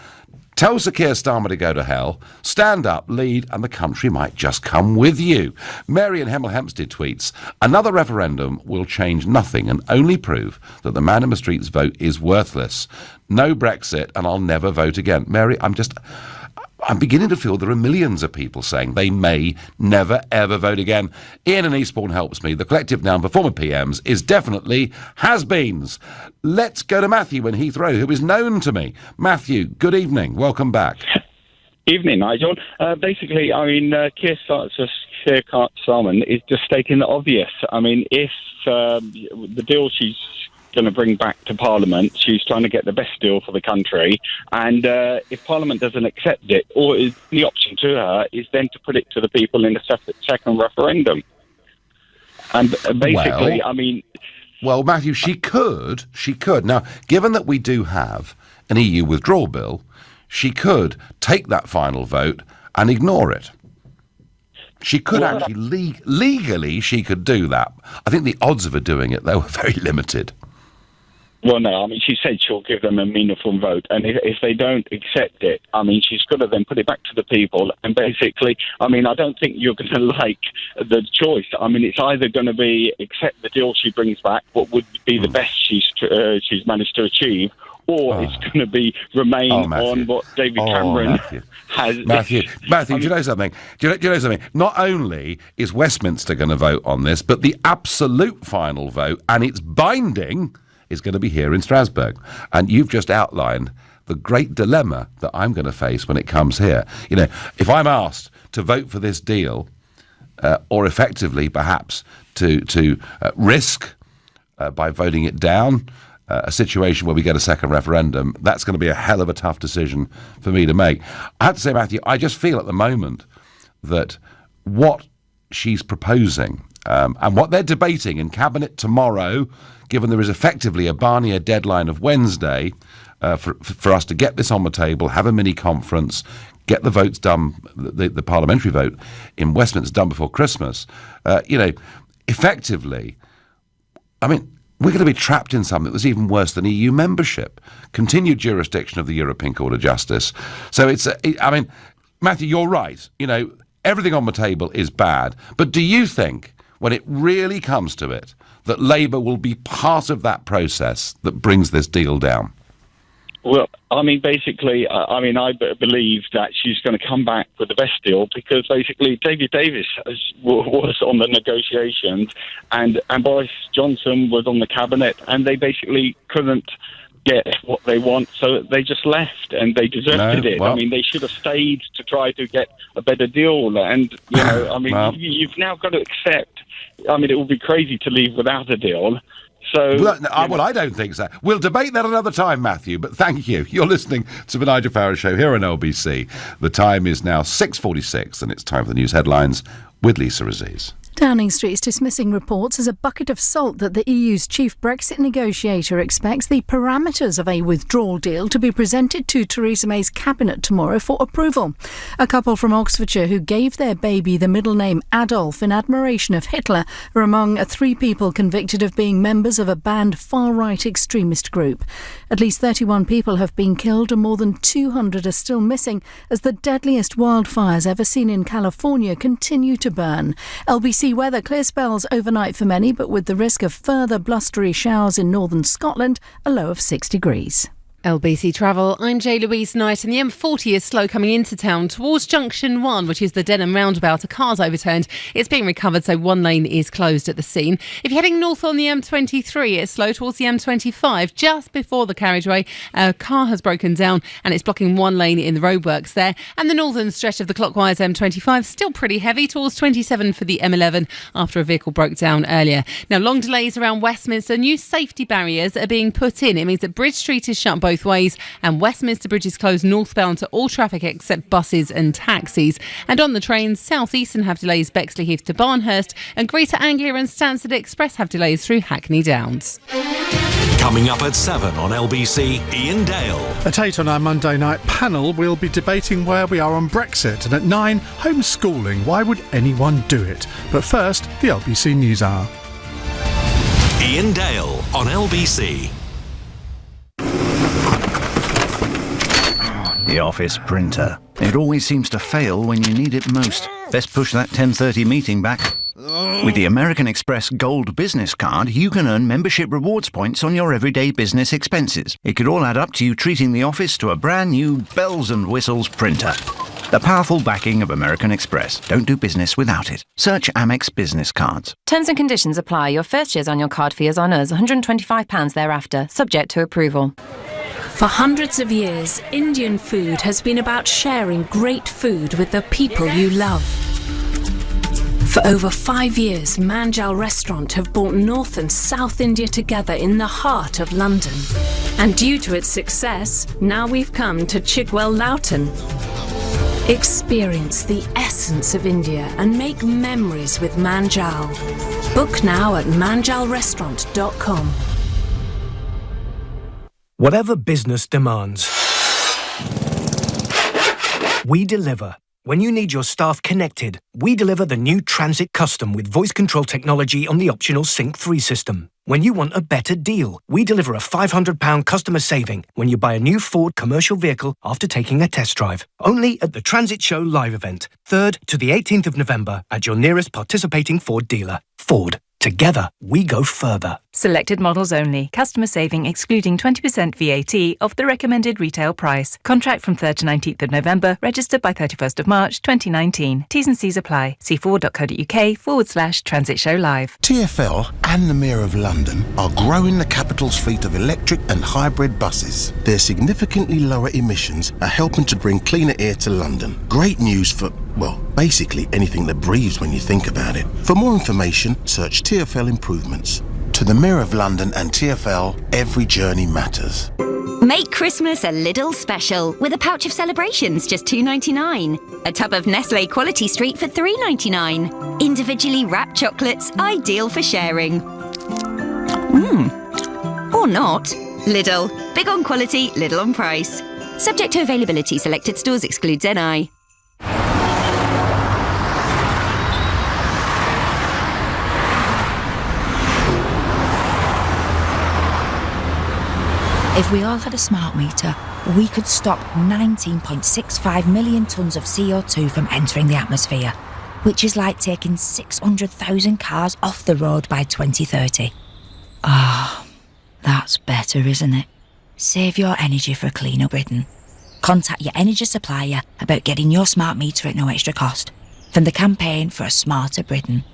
Tell Sir Keir Starmer to go to hell, stand up, lead, and the country might just come with you. Mary in Hemel Hempstead tweets, another referendum will change nothing and only prove that the man in the street's vote is worthless. No Brexit, and I'll never vote again. Mary, I'm beginning to feel there are millions of people saying they may never, ever vote again. Ian in Eastbourne helps me. The collective noun for former PMs is definitely has-beens. Let's go to Matthew in Heathrow, who is known to me. Matthew, good evening. Welcome back. Evening, Nigel. Basically, Keir Starmer is just stating the obvious. I mean, if the deal she's going to bring back to Parliament, she's trying to get the best deal for the country, and if Parliament doesn't accept it, or the option to her is then to put it to the people in a second referendum. And basically, Well, Matthew, she could. Now, given that we do have an EU withdrawal bill, she could take that final vote and ignore it. She could legally, she could do that. I think the odds of her doing it, though, are very limited. Well, no, she said she'll give them a meaningful vote, and if they don't accept it, she's got to then put it back to the people, and basically, I don't think you're going to like the choice. It's either going to be accept the deal she brings back, what would be the best she's managed to achieve, or it's going to be remain on what David Cameron has. Matthew, do you know something? Do you know something? Not only is Westminster going to vote on this, but the absolute final vote, and it's binding, is going to be here in Strasbourg. And you've just outlined the great dilemma that I'm going to face when it comes here. You know, if I'm asked to vote for this deal, or effectively perhaps to risk by voting it down, a situation where we get a second referendum, that's going to be a hell of a tough decision for me to make. I have to say, Matthew, I just feel at the moment that what she's proposing and what they're debating in Cabinet tomorrow, given there is effectively a Barnier deadline of Wednesday for us to get this on the table, have a mini-conference, get the votes done, the parliamentary vote in Westminster done before Christmas, effectively, we're going to be trapped in something that's even worse than EU membership, continued jurisdiction of the European Court of Justice. So Matthew, you're right. Everything on the table is bad. But do you think, when it really comes to it, that Labour will be part of that process that brings this deal down? Well, basically, I believe that she's going to come back with the best deal, because basically David Davis was on the negotiations and Boris Johnson was on the cabinet, and they basically couldn't get what they want, so they just left, and they deserted it. Well, they should have stayed to try to get a better deal, and you've now got to accept. It would be crazy to leave without a deal. So, I don't think so. We'll debate that another time, Matthew, but thank you. You're listening to the Nigel Farage Show here on LBC. The time is now 6:46, and it's time for the news headlines with Lisa Aziz. Downing Street's dismissing reports as a bucket of salt that the EU's chief Brexit negotiator expects the parameters of a withdrawal deal to be presented to Theresa May's cabinet tomorrow for approval. A couple from Oxfordshire who gave their baby the middle name Adolf in admiration of Hitler are among 3 people convicted of being members of a banned far-right extremist group. At least 31 people have been killed and more than 200 are still missing as the deadliest wildfires ever seen in California continue to burn. LBC weather, clear spells overnight for many, but with the risk of further blustery showers in northern Scotland, a low of 6 degrees. LBC Travel, I'm J-Louise Knight, and the M40 is slow coming into town towards Junction 1, which is the Denham roundabout. A car's overturned. It's being recovered, so one lane is closed at the scene. If you're heading north on the M23, it's slow towards the M25. Just before the carriageway, a car has broken down and it's blocking one lane in the roadworks there. And the northern stretch of the clockwise M25 still pretty heavy towards 27 for the M11 after a vehicle broke down earlier. Now, long delays around Westminster. New safety barriers are being put in. It means that Bridge Street is shut both ways, and Westminster Bridge is closed northbound to all traffic except buses and taxis. And on the trains, South Eastern have delays Bexley Heath to Barnhurst, and Greater Anglia and Stansted Express have delays through Hackney Downs. Coming up at 7 on LBC, Ian Dale. At 8 on our Monday night panel, we'll be debating where we are on Brexit. And at 9, homeschooling. Why would anyone do it? But first, the LBC News Hour. Ian Dale on LBC. The office printer. It always seems to fail when you need it most. Best push that 10:30 meeting back. With the American Express Gold Business Card, you can earn membership rewards points on your everyday business expenses. It could all add up to you treating the office to a brand new bells and whistles printer. The powerful backing of American Express. Don't do business without it. Search Amex Business Cards. Terms and conditions apply. Your first year's on your card fee is on us, £125 thereafter, subject to approval. For hundreds of years, Indian food has been about sharing great food with the people you love. For over 5 years, Manjal Restaurant have brought North and South India together in the heart of London. And due to its success, now we've come to Chigwell Loughton. Experience the essence of India and make memories with Manjal. Book now at manjalrestaurant.com. Whatever business demands, we deliver. When you need your staff connected, we deliver the new Transit Custom with voice control technology on the optional Sync 3 system. When you want a better deal, we deliver a £500 customer saving when you buy a new Ford commercial vehicle after taking a test drive. Only at the Transit Show live event, 3rd to the 18th of November at your nearest participating Ford dealer. Ford. Together, we go further. Selected models only. Customer saving excluding 20% VAT of the recommended retail price. Contract from 3rd to 19th of November. Registered by 31st of March 2019. T's and C's apply. See Ford.co.uk/Transit Show Live. TfL and the Mayor of London are growing the capital's fleet of electric and hybrid buses. Their significantly lower emissions are helping to bring cleaner air to London. Great news for, well, basically anything that breathes when you think about it. For more information, search TfL Improvements. To the Mayor of London and TfL, every journey matters. Make Christmas a little special with a pouch of celebrations, just $2.99. A tub of Nestlé Quality Street for $3.99. Individually wrapped chocolates, ideal for sharing. Or not. Lidl. Big on quality, little on price. Subject to availability. Selected stores excludes NI. If we all had a smart meter, we could stop 19.65 million tonnes of CO2 from entering the atmosphere, which is like taking 600,000 cars off the road by 2030. That's better, isn't it? Save your energy for a cleaner Britain. Contact your energy supplier about getting your smart meter at no extra cost. From the Campaign for a Smarter Britain.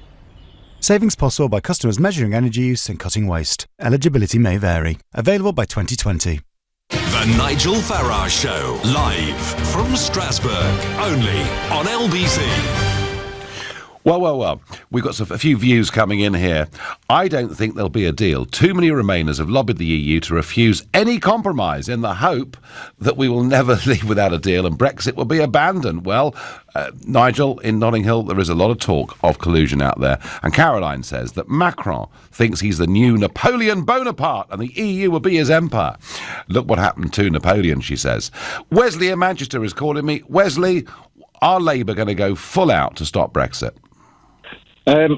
Savings possible by customers measuring energy use and cutting waste. Eligibility may vary. Available by 2020. The Nigel Farage Show, live from Strasbourg, only on LBC. Well. We've got a few views coming in here. I don't think there'll be a deal. Too many Remainers have lobbied the EU to refuse any compromise in the hope that we will never leave without a deal and Brexit will be abandoned. Well, Nigel, in Notting Hill, there is a lot of talk of collusion out there. And Caroline says that Macron thinks he's the new Napoleon Bonaparte and the EU will be his empire. Look what happened to Napoleon, she says. Wesley in Manchester is calling me. Wesley, are Labour going to go full out to stop Brexit? I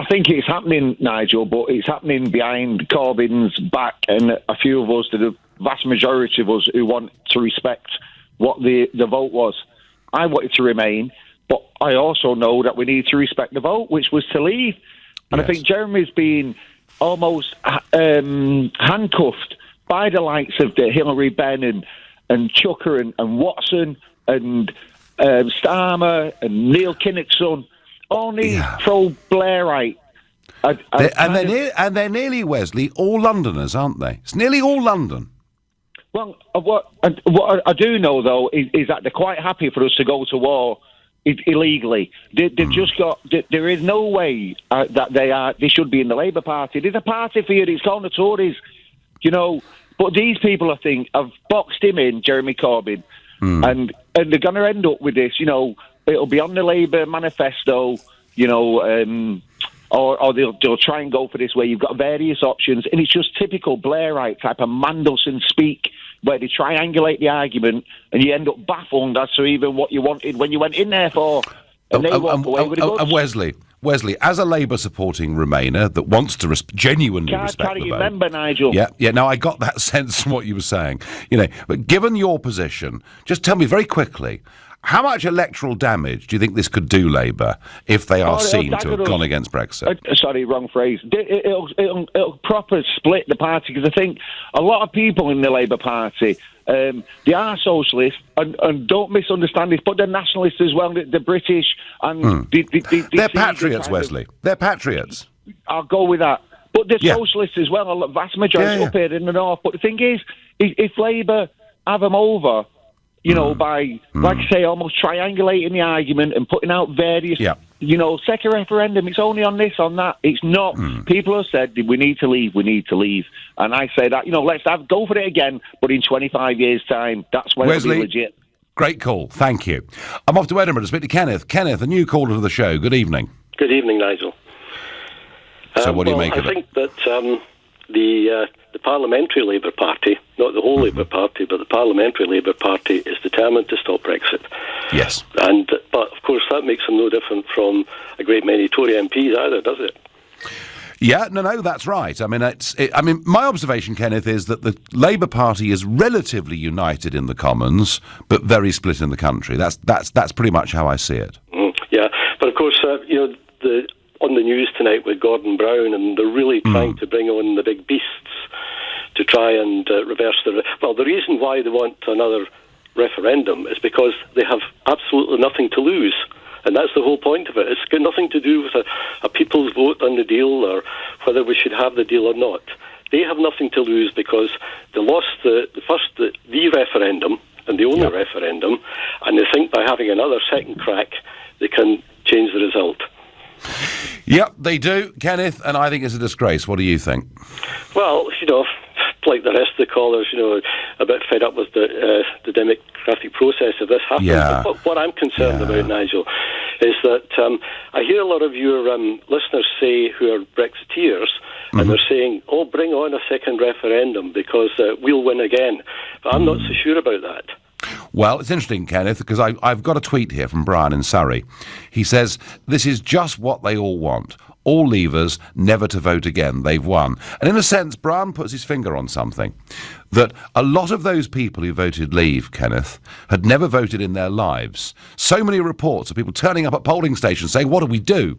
think it's happening, Nigel, but it's happening behind Corbyn's back and a few of us, the vast majority of us who want to respect what the vote was. I wanted to remain, but I also know that we need to respect the vote, which was to leave. And yes. I think Jeremy's been almost handcuffed by the likes of the Hillary Benn and Chucker and Watson and Starmer and Neil Kinnock's son. Only pro-Blairite. They're nearly, Wesley, all Londoners, aren't they? It's nearly all London. Well, what I do know, though, is that they're quite happy for us to go to war illegally. They've just got... There is no way that they should be in the Labour Party. There's a party for you. It's called the Tories, you know. But these people, I think, have boxed him in, Jeremy Corbyn, and they're going to end up with this, you know. It'll be on the Labour manifesto, you know, or they'll try and go for this where you've got various options, and it's just typical Blairite type of Mandelson speak, where they triangulate the argument, and you end up baffled as to even what you wanted when you went in there for. And they walk away with the goods. And Wesley, as a Labour-supporting Remainer that wants to genuinely respect the vote... member, Nigel. Yeah, no, I got that sense from what you were saying. But given your position, just tell me very quickly, how much electoral damage do you think this could do Labour if they are seen to have gone against Brexit? Sorry, wrong phrase. It'll proper split the party, because I think a lot of people in the Labour Party, they are socialists, and don't misunderstand this, but they're nationalists as well, the British. And they're patriots, Wesley. They're patriots. I'll go with that. But they're socialists as well, a vast majority up here in the north. But the thing is, if Labour have them over... by, like I say, almost triangulating the argument and putting out various, second referendum, it's only on this, on that. It's not. People have said, we need to leave. And I say that, let's go for it again, but in 25 years' time, that's when it'll be legit. Great call. Thank you. I'm off to Edinburgh to speak to Kenneth. Kenneth, a new caller to the show. Good evening. Good evening, Nigel. So what do you make of it? I think that the Parliamentary Labour Party, not the whole Labour Party, but the Parliamentary Labour Party is determined to stop Brexit. Yes. But of course that makes them no different from a great many Tory MPs either, does it? Yeah, no, that's right. I mean, my observation, Kenneth, is that the Labour Party is relatively united in the Commons, but very split in the country. That's pretty much how I see it. Yeah, but of course, on the news tonight with Gordon Brown, and they're really trying to bring on the big beasts to try and reverse the... Well, the reason why they want another referendum is because they have absolutely nothing to lose. And that's the whole point of it. It's got nothing to do with a people's vote on the deal or whether we should have the deal or not. They have nothing to lose because they lost the referendum and the only referendum, and they think by having another second crack they can change the result. Yep, they do, Kenneth, and I think it's a disgrace. What do you think? Well, like the rest of the callers, a bit fed up with the democratic process of this happening. Yeah. But what I'm concerned about, Nigel, is that I hear a lot of your listeners say who are Brexiteers, and they're saying, bring on a second referendum because we'll win again. But I'm not so sure about that. Well, it's interesting, Kenneth, because I've got a tweet here from Brian in Surrey. He says, this is just what they all want. All leavers, never to vote again. They've won. And in a sense, Brian puts his finger on something. That a lot of those people who voted leave, Kenneth, had never voted in their lives. So many reports of people turning up at polling stations saying, what do we do?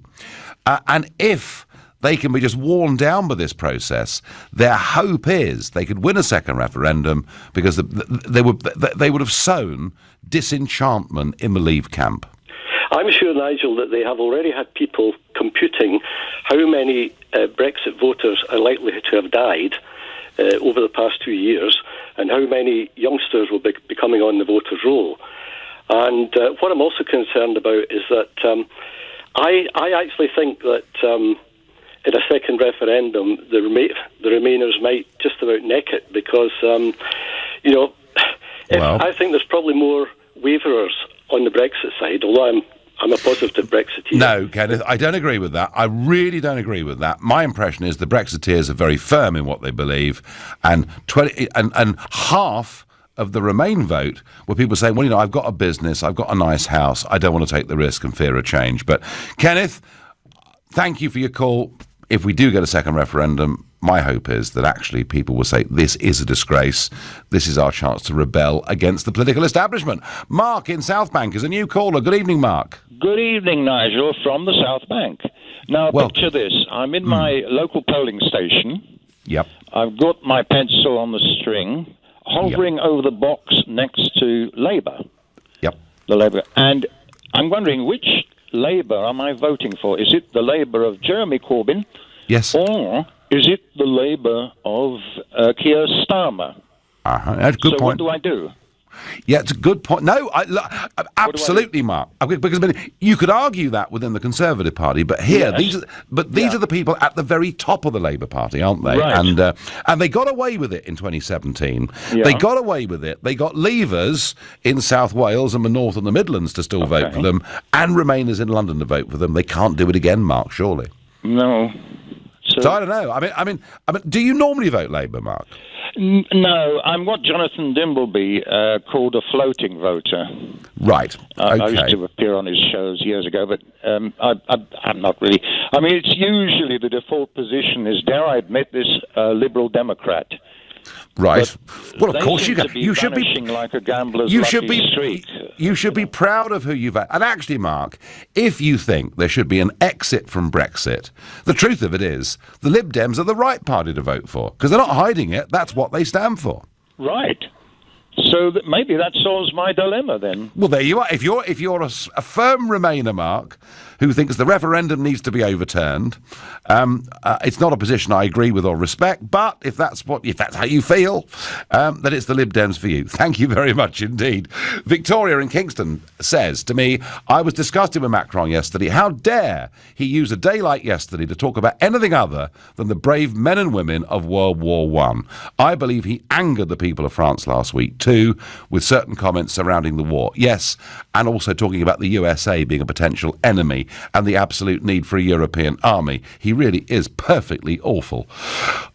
And if they can be just worn down by this process, their hope is they could win a second referendum because they would have sown disenchantment in the Leave camp. I'm sure, Nigel, that they have already had people computing how many Brexit voters are likely to have died over the past 2 years and how many youngsters will be coming on the voters' roll. And what I'm also concerned about is that I actually think that in a second referendum, the Remainers might just about neck it because, I think there's probably more waverers on the Brexit side, although I'm a positive Brexiteer. No, Kenneth, I don't agree with that. I really don't agree with that. My impression is the Brexiteers are very firm in what they believe, and half of the Remain vote were people saying, well, I've got a business, I've got a nice house, I don't want to take the risk and fear a change. But, Kenneth, thank you for your call. If we do get a second referendum, my hope is that actually people will say, this is a disgrace. This is our chance to rebel against the political establishment. Mark in South Bank is a new caller. Good evening, Mark. Good evening, Nigel, from the South Bank. Now, picture this. I'm in my local polling station. Yep. I've got my pencil on the string, hovering over the box next to Labour. Yep. The Labour. And I'm wondering, which Labour am I voting for? Is it the Labour of Jeremy Corbyn? Yes. Or is it the Labour of Keir Starmer? That's a good point. So what do I do? Yeah, it's a good point. No, absolutely, Mark. Because you could argue that within the Conservative Party, but here, these are the people at the very top of the Labour Party, aren't they? Right. And they got away with it in 2017. Yeah. They got away with it. They got Leavers in South Wales and the North and the Midlands to still vote for them, and Remainers in London to vote for them. They can't do it again, Mark. Surely. No. So I don't know. I mean, do you normally vote Labour, Mark? No, I'm what Jonathan Dimbleby called a floating voter. Right. Okay. I used to appear on his shows years ago, but I'm not really. I mean, it's usually the default position is, dare I admit this, Liberal Democrat. Right. But well, of course you should be like a gambler's you lucky should be streak. You should be proud of who you've had. And actually, Mark, if you think there should be an exit from Brexit, the truth of it is the Lib Dems are the right party to vote for because they're not hiding it. That's what they stand for. Right. So maybe that solves my dilemma then. Well, there you are. If you're a firm Remainer, Mark, who thinks the referendum needs to be overturned, it's not a position I agree with or respect. But if that's how you feel, then it's the Lib Dems for you. Thank you very much indeed. Victoria in Kingston says to me, "I was disgusted with Macron yesterday. How dare he use a day like yesterday to talk about anything other than the brave men and women of World War I. I believe he angered the people of France last week too, with certain comments surrounding the war. Yes, and also talking about the USA being a potential enemy and the absolute need for a European army. He really is perfectly awful."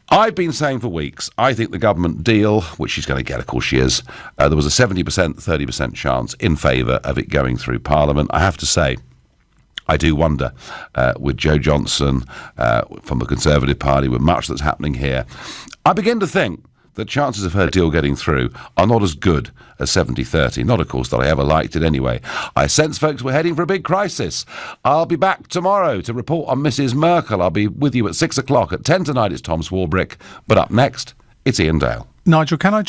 I've been saying for weeks, I think the government deal, which she's going to get, of course she is, there was a 70%, 30% chance in favour of it going through Parliament. I have to say, I do wonder, with Joe Johnson from the Conservative Party, with much that's happening here, I begin to think the chances of her deal getting through are not as good as 70-30. Not, of course, that I ever liked it anyway. I sense, folks, we're heading for a big crisis. I'll be back tomorrow to report on Mrs. Merkel. I'll be with you at 6 o'clock. At 10 tonight, it's Tom Swarbrick. But up next, it's Ian Dale. Nigel, can I